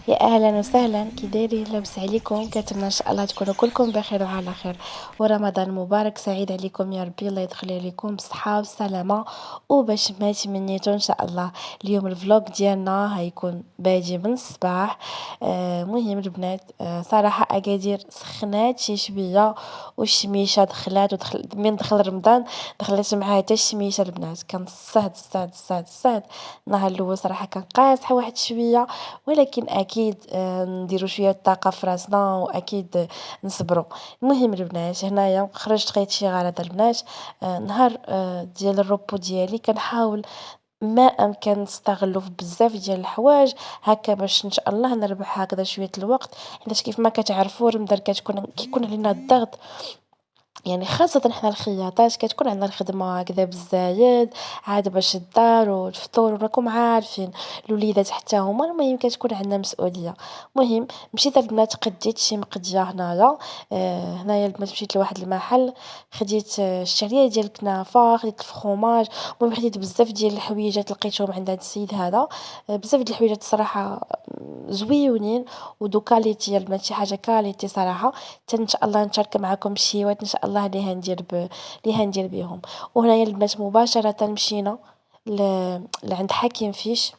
يا اهلا وسهلا، كي دايرين؟ لاباس عليكم؟ كنتمنى ان شاء الله تكونوا كلكم بخير وعلى خير، ورمضان مبارك سعيد عليكم يا ربي. الله يدخل عليكم بالصحه والسلامه وباش ما تمنيتو ان شاء الله. اليوم الفلوق ديالنا هيكون بادي من الصباح. مهم البنات، صراحه اكادير سخنات شي شويه والشميشه دخلات من دخل رمضان دخلت معاها حتى الشميشه. البنات كان الصهد النهار الاول صراحه كان قاصح واحد شويه، ولكن اكيد نديرو شويه طاقه في راسنا واكيد نصبروا. المهم البنات، هنايا خرجت خيط شي غلط البنات. نهار ديال الروبو ديالي كنحاول ما امكن نستغلو في بزاف ديال الحوايج هكا باش ان شاء الله نربح هكذا شويه الوقت، حيت كيف ما كتعرفوا رمضان كيكون علينا الضغط. يعني خاصة حنا الخياطات كتكون عندنا الخدمة هكذا بالزايد، عاد باش الدار والفطور وراكم عارفين الوليدات حتى هما. المهم كتكون عندنا مسؤولية. المهم مشيت البنات قديت شي مقدية هنايا. هنايا البنات مشيت لواحد المحل، خديت الشعريه ديال الكنافة، خديت الفخوماج. المهم خديت بزاف ديال الحويجات لقيتهم عند هاد السيد هذا. بزاف ديال الحويجات الصراحة زويونين ودو كاليتي البنات، شي حاجة كاليتي صراحة. حتى ان شاء الله نشارك معكم شيوات ان شاء الله اللي هندير بهم. وهنايا البنات مباشره مشينا ل... لعند حكيم فيش.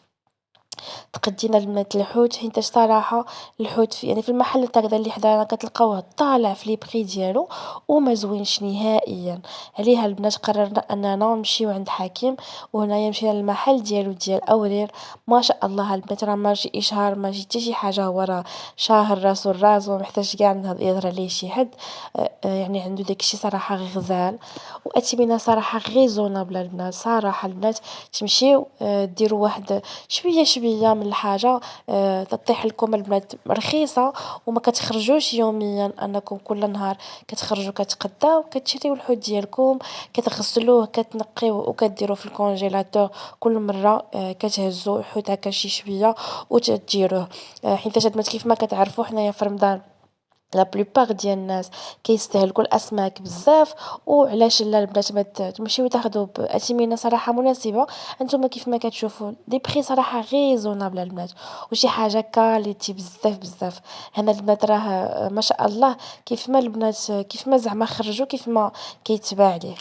تقدينا البنات الحوت، حيت صراحه الحوت يعني في المحل هكذا اللي حدانا كتلقاوه طالع في لي بري ديالو وما زوينش نهائيا. عليها البنات قررنا اننا نمشيو عند حكيم، وهنايا مشينا للمحل ديالو ديال اورير. ما شاء الله البنات راه ما جي اشهار، ما جي حتى شي حاجه، هو راه شاهر راسو الراس وما محتاج كاع يهضر عليه شي حد. يعني عنده داكشي صراحه غزال، واثمنه صراحه ريزونابل البنات. صراحه البنات تمشيو ديروا واحد شويه شويه من الحاجه، تطيح لكم البنات رخيصه، وما كتخرجوش يوميا انكم كل نهار كتخرجوا كتقداو كتشريو الحوت ديالكم، كتغسلوه كتنقيوه وكديروه في الكونجيلاتور. كل مره كتهزوا الحوت هكا شي شويه وتديروه. حيت البنات كيف ما كتعرفوا حنايا في رمضان لا بلوبار ديال الناس كيستهلكوا الاسماك بزاف. وعلاش لا البنات ما تمشيو تاخذوا باثمنه صراحه مناسبه. انتم كيف ما كتشوفوا دي بري صراحه ريزونابل البنات، وشي حاجه كاليتي بزاف بزاف. هنا البنات راه ما شاء الله كيف ما البنات كيف ما زعما خرجوا كيف ما كيتباع عليه.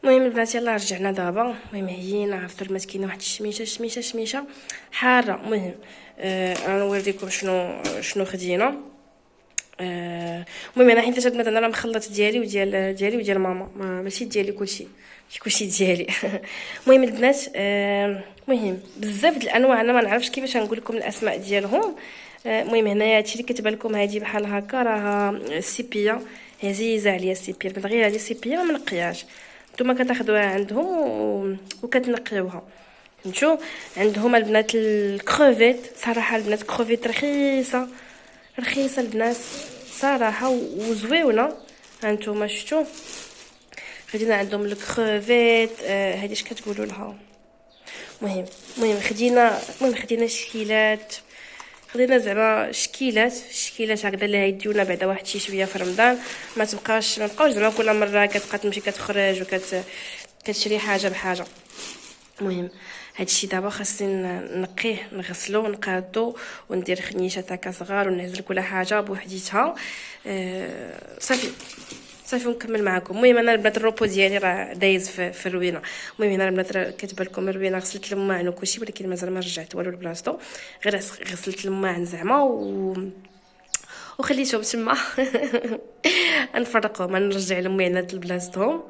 المهم البنات يلا رجعنا دابا. المهم هينا عرفتوا البنات كاينه واحد الشميشه حاره. المهم انا نوريكم شنو خدينا. المهم انا حيت البنات انا راه مخلط ديالي وديال ماما، ماشي ديالي كلشي ديالي. المهم البنات، المهم بزاف د الانواع انا ما نعرفش كيفاش نقول لكم الاسماء ديالهم. المهم هنايا هادشي اللي كتبان لكم هادي بحال هكا راه السيبيه، عزيزه عليا السيبيه البنات، غير هادي السيبيه ما منقياش. نتوما كتاخذوها عندهم وكتنقيوها. فهمتوا؟ عندهم البنات الكروفيت، صراحه البنات كروفيت رخيصه البنات صراحه وزويونه. هانتوما شفتوا خدينا عندهم الكروفيت. هادي اش كتقولوا لها؟ المهم خدينا شكيلات، خدينا زعما شكيلات هكذا اللي هيديونا بعدا واحد شي شويه في رمضان. ما تبقاوش زعما كل مره كتبقى تمشي كتخرج كتشري حاجه بحاجه. المهم هادشي دابا خاصني نقيه نغسلو نقادو وندير خنيشات هكا صغار ونعزل كل حاجه بوحديتها. صافي ونكمل معكم. المهم انا البنات الروبو ديالي راه دايز في الروينه. المهم هنا البنات كتبان لكم الروينه، غسلت الماعن وكلشي، ولكن مازال ما رجعت والو لبلاصتو، غير غسلت الماعن زعما وخليتهم تما. نفرقهم نرجع المعينات لبلاصتهم.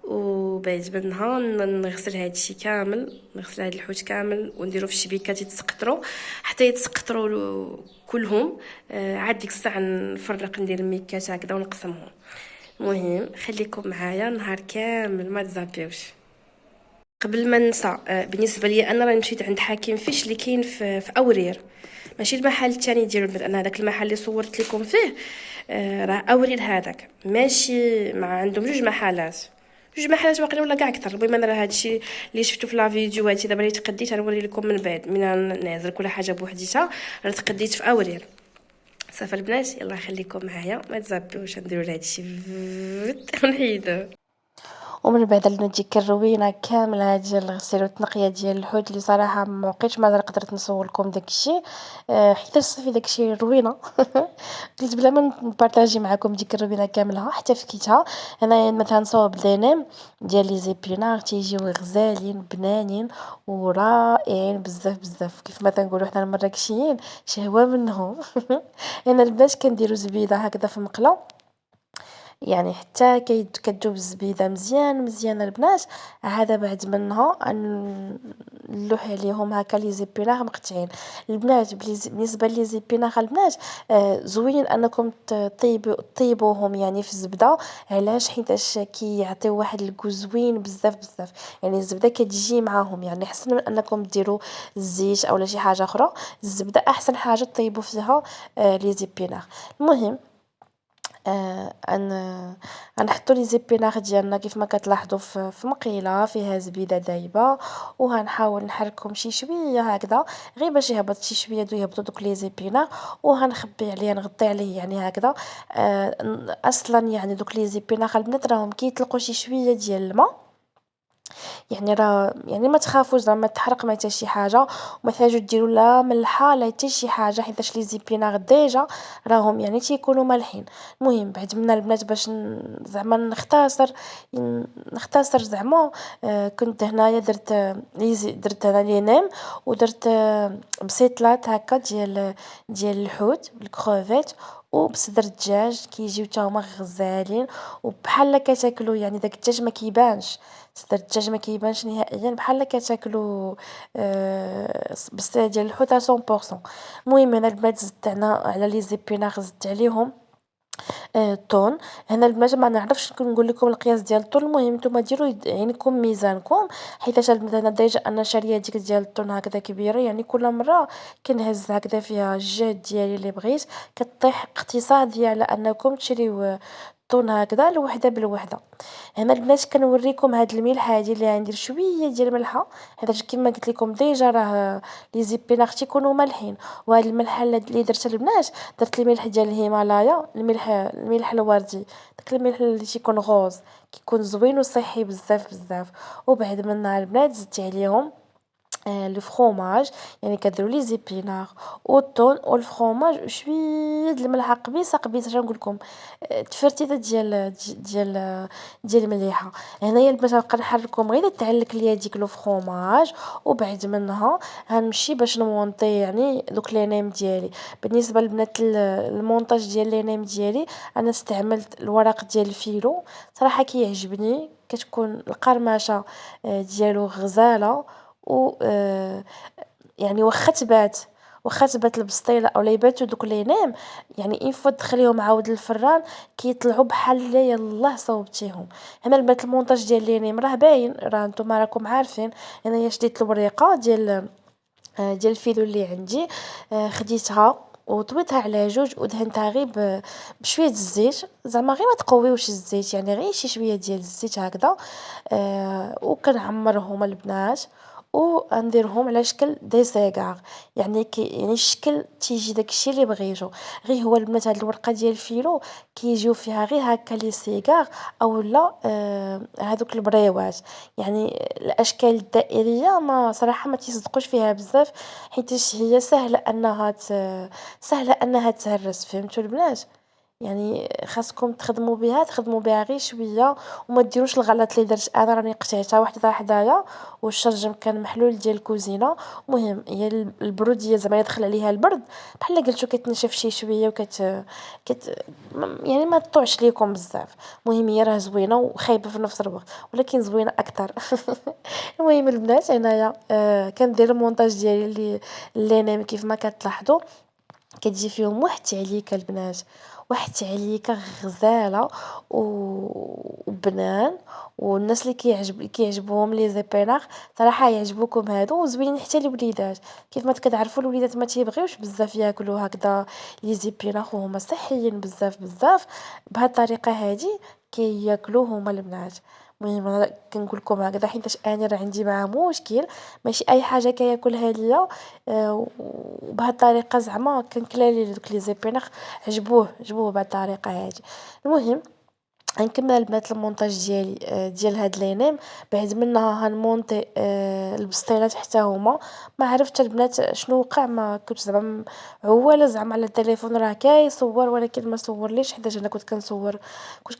وبعد منها نغسل هادشي كامل، نغسل هاد الحوت كامل ونديرو في الشبيكات يتسقطروا حتى يتسقطروا كلهم. عاد ديك الساعه نفرق ندير الميكات هكذا ونقسمهم. المهم خليكم معايا نهار كامل ما تزابيوش. قبل ما ننسى، بالنسبه لي انا راني مشيت عند حكيم فيش اللي كاين في اورير، ماشي المحل الثاني ديالو. انا هذاك المحل اللي صورت لكم فيه راه اورير هذاك، ماشي مع عندهم جوج محلات واقيلا ولا كاع اكثر. المهم انا راه هادشي اللي شفتو في لا فيديو هادشي دابا اللي تقديت غنوري لكم من بعد من نعزل كل حاجه بوحديتها. راه تقديت في اورير. صافي البنات يلا خليكم معايا ما تزابيوش، نديروا لهادشي ونحيدوه. ومن بعد عندنا ديك الروينه كامله ديال الغسيل والتنقيه ديال الحوت اللي صراحه ما بقيتش ما قدرت نسولكم داكشي حيت صافي داكشي روينه. قلت بلا ما نبارطاجي معكم ديك الروينه كاملها حتى فكيتها. انا مثلا نصاوب دينيم ديال لي زيبينار تيجيو غزالين بنانين ورائعين بزاف بزاف، كيف ما تنقولوا حنا المراكشيين شهوه منهم. انا البنات كنديروا زبيده هكذا في المقله، يعني حتى كتذوب الزبيده مزيان مزيان البنات. عاد بعد منها نلوح عليهم هكا لي زيبينار مقطعين. البنات بالنسبه لي زيبينار البنات زوين انكم طيبوهم يعني في الزبده. علاش؟ حيتاش كيعطيو واحد الكو زوين بزاف بزاف، يعني الزبده كتجي معاهم، يعني احسن من انكم ديروا الزيت اولا شي حاجه اخرى. الزبده احسن حاجه طيبوا فيها لي زيبينار. المهم غنحطوا لي زيبينار ديالنا كيف ما كتلاحظوا في مقيله فيها زبيده دايبه، وغنحاول نحركهم شي شويه هكذا غير باش يهبط شي شويه يهبطوا دوك لي زيبينار، وغنخبي عليه نغطي عليه يعني هكذا. اصلا يعني دوك لي زيبينار البنات راهم كيطلقوا شي شويه ديال الماء، يعني راه يعني ما تخافوش زعما تحرق ما حتى شي حاجه، وما تحتاجوا ديروا لا ملحه لا حتى شي حاجه حيتاش لي زيبينار ديجا راهم يعني تيكونوا مالحين. المهم بعد منا البنات باش زعما نختصر زعما كنت هنايا درت درت انا لي نيم، ودرت بسيطلات هكا ديال الحوت الكروفيت وبصدر الدجاج كيجيو حتى هما غزالين وبحال كتاكلوا، يعني داك الدجاج ما كيبانش، صدر الدجاج ما كيبانش نهائيا بحال كتاكلوا بس ديال الحوت 100%. المهم انا البنات زدت على لي زيبينار زدت عليهم الطون. هنا البنات ما نعرفش نقول لكم القياس ديال الطون، المهم نتوما ديروا عينكم ميزانكم، حيت البنات انا ديجا انا شاريه ديك ديال الطون هكذا كبيره، يعني كل مره كنهز هكذا فيها الجهد ديالي اللي بغيت. كطيح اقتصادي على انكم تشريو الطون هكذا الوحده بالوحده. هنا البنات كنوريكم هاد الملح هادي اللي غندير شويه ديال الملحه، حيت كيما قلت لكم ديجا راه لي زيبينار تيكونوا مالحين. وهاد الملحه اللي درت البنات درت الملح ديال الهيمالايا، الملح الوردي، داك الملح اللي تيكون غوز كيكون زوين وصحي بزاف بزاف. وبعد منها البنات زدت عليهم لو فرomاج، يعني كديروا لي زيبينار والطون والفرomاج وشويه د الملحه قبيصه قبيصه، نقول لكم تفرتيته ديال المليحه. هنايا البنات غنبقى نحركهم غير تعلك ليا ديك لو فرomاج، وبعد منها غنمشي باش نمونطي يعني دوك لي نيم ديالي. بالنسبه للبنات المونطاج ديال لي نيم ديالي انا استعملت الورق ديال الفيلو، صراحه كيعجبني، كتكون القرمشه ديالو غزاله، و يعني واخا تبات البسطيله اولا يباتوا دوك لي نيم، يعني اين فوا تدخليهم عاود للفران كيطلعوا بحال اللي يلاه صوبتيهم. هنا البنات المونتاج ديال لي نيم راه باين، راه نتوما راكم عارفين. انايا شديت الوريقه ديال الفيلو اللي عندي، خديتها وطويتها على جوج ودهنتها غير بشويه الزيت، زعما غير ما تقويوش الزيت، يعني غير شي شويه ديال الزيت هكذا. وكنعمرهم البنات ونديرهم على شكل ديسيغار، يعني يعني الشكل تيجي داكشي اللي بغيتو. غير هو البنات هاد الورقه ديال الفيلو كيجيو فيها غير هكا لي سيغار اولا هادوك البريوات، يعني الاشكال الدائريه ما صراحه ما تصدقوش فيها بزاف، حيت هي سهله انها تهرس، فهمتوا البنات؟ يعني خاصكم تخدموا بها غير شويه، وما ديروش الغلط اللي درت انا، راني قطعتها وحده حدايا والشرجم كان محلول ديال الكوزينه. المهم هي البروديه زعما يدخل عليها البرد بحال قلتو كتنشف شي شويه يعني ما تطوعش ليكم بزاف. المهم هي راه زوينه وخايبه في نفس الوقت، ولكن زوينه اكثر. المهم البنات هنايا كندير المونتاج ديالي اللي نايم كيف ما كتلاحظوا كتجي فيهم واحد التعليكه البنات، واحد التعليكه غزاله وبنان. والناس اللي كيعجبهم لي زيبينار صراحه يعجبوكم هادو وزوينين حتى الوليدات. كيف ما كتعرفوا الوليدات ما تيبغيوش بزاف ياكلوا هكذا لي زيبينار، وهما صحيين بزاف بزاف. بهاد الطريقه هادي كياكلوه هما البنات. المهم انا كنقول لكم هكذا حيت انا راه عندي معاه مشكل، ماشي اي حاجه كياكلها ليا. وبهاد الطريقه زعما كنكلا ليه دوك لي زيبينار عجبوه بهاد الطريقه هادي. المهم غنكمل البنات المونتاج ديالي ديال هاد لينيم، بعد منها غنمونطي البسطيلات حتى هما. ما عرفت البنات شنو وقع، ما كنت زعما عواله زعما على التليفون راه كيصور ولكن ما صورليش، حيت انا كنت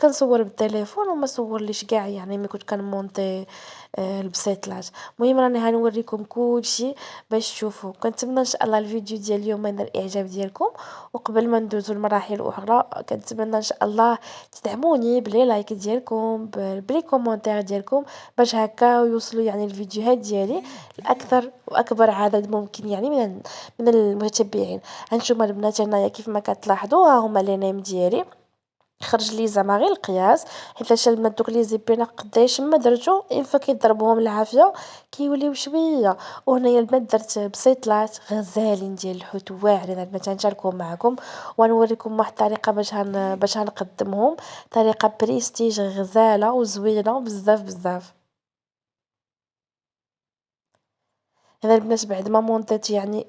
كنصور بالتليفون وما صورليش كاع يعني ملي كنت كنمونطي البسيطلات. المهم راني غنوريكم كلشي باش تشوفوا. كنتمنى ان شاء الله الفيديو ديال اليوم ينال الاعجاب ديالكم، وقبل ما ندوزو لمراحل اخرى كنتمنى ان شاء الله تدعموني بلي لايك ديالكم بلي كومونتير ديالكم، باش هكا يوصلوا يعني الفيديوهات ديالي لاكثر واكبر عدد ممكن يعني من المتابعين. هانتوما البنات هنايا كيف ما كتلاحظوا ها هما لي نيم ديالي، خرج لي زعما غير القياس، حيت البنات دوك لي زيبينا قداش ما درتو اين فكيضربوهم العافيه كيوليو شويه. وهنايا البنات درت بسيطلات غزالين ديال الحوت واعرين البنات غنشاركهم معكم، ونوريكم واحد الطريقه باش هنقدمهم، طريقه بريستيج غزاله وزوينه بزاف بزاف. هنا البنات بعد ما مونطيت يعني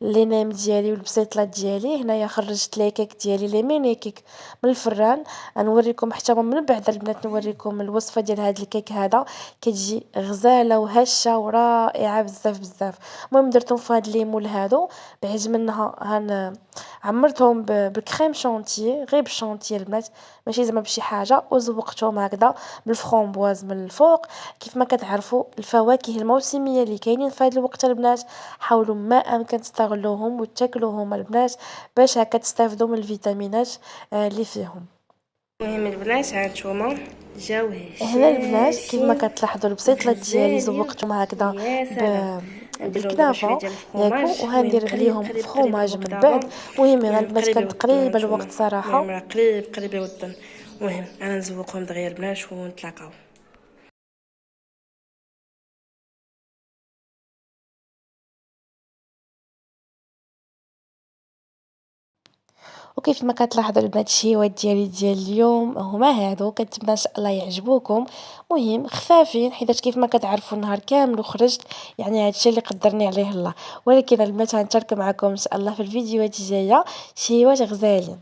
لي نيم ديالي والبسيطلات ديالي، هنايا خرجت لي كيك ديالي لي ميني كيك من الفران. غنوريكم حتى من بعد البنات نوريكم الوصفه ديال هاد الكيك هذا، كتجي غزاله وهشه ورائعه بزاف بزاف. المهم درتهم في هاد ليمول هادو، بعد منها عمرتهم بالكريم شونتيي، غير بالشونتيي البنات ماشي زعما بشي حاجه، وزوقتهم هكذا بالفرامبواز من الفوق. كيف ما كتعرفوا الفواكه الموسميه اللي كاينين في هذا الوقت البنات، حاولوا ما امكن تستغلوهم وتاكلوهم البنات، باش هكا تستافدوا من الفيتامينات اللي فيهم. المهم البنات هانتوما جاو هنا البنات كيف ما هشاشين كتلاحظوا البسيطلات ديالي غزالين. زوقتهم هكذا يا سلام، نديرهم دابا شويه بالكنافه ديال ياكو، الفرomاج. المهم وغندير قريب عليهم قريب قريب فروماج الوقت من دابا. بعد. المهم هنا المهم البنات قريب كان يوطن تقريبا هانتوما. الوقت صراحه. المهم راه قريب قريب يوطن. المهم انا نزوقهم دغيا البنات ونتلاقاو. وكيف ما كتلاحظوا البنات الشهيوات ديالي ديال اليوم هما هادو، كنتمنى ان شاء الله يعجبوكم. مهم خفافين حيت كيف ما كتعرفوا النهار كامل وخرجت، يعني هادشي اللي قدرني عليه الله. ولكن البنات غنشارك معكم ان شاء الله في الفيديوهات الجايه شهيوات غزالين.